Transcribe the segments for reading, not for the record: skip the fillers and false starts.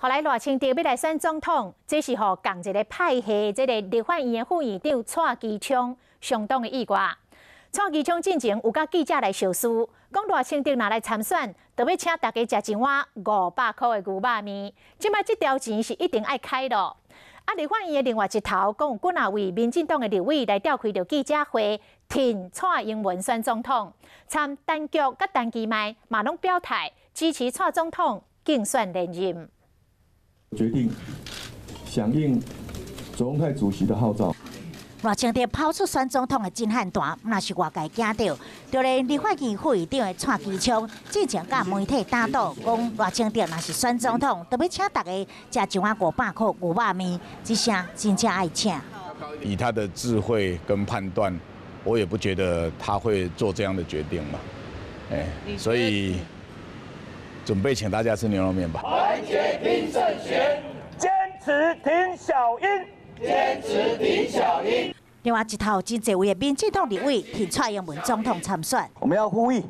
后来赖清德要来选总统，这是互共一个派系，这个立法院的副院长蔡其昌相当的意外。蔡其昌进前有甲记者来受事，讲赖清德若来参选，就要请大家食一碗500块的牛肉面。即摆这条钱是一定爱开咯。啊，立法院的另外一头，讲有几啊位民进党的立委来召开着记者会，挺蔡英文选总统。参陈菊甲陈其迈嘛拢表态支持蔡总统竞选连任。决定响应总统派主席的号召。赖清德抛出选总统的震撼弹，那是外界惊到。就连立法院副院长的蔡其昌，之前甲媒体打赌，讲赖清德若是选总统，就要请大家食一碗500块牛肉面，这声真正爱请。以他的智慧跟判断，我也不觉得他会做这样的决定嘛。所以准备请大家吃牛肉面吧。团结拼胜选，坚持挺小英。坚持挺小英。另外一头，真侪位的民进党立委替蔡英文总统参选。我们要呼吁，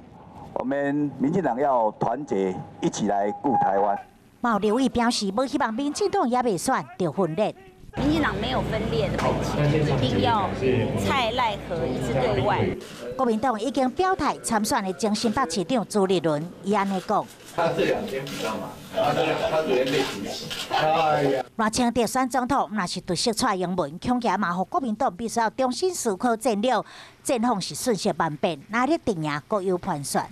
我们民进党要团结，一起来顾台湾。有立委表示，无希望民进党也未选就分裂。民进党没有分裂的本钱，一定要蔡赖和一致对外。国民党已经表态参选的中新北市长朱立伦，伊安尼讲。他这2天比较忙，他昨天被突袭。赖清德选总统，若是对手蔡英文，恐惊嘛，互国民党必须要重新思考战略，战况是瞬息万变，哪里定赢各有盘算。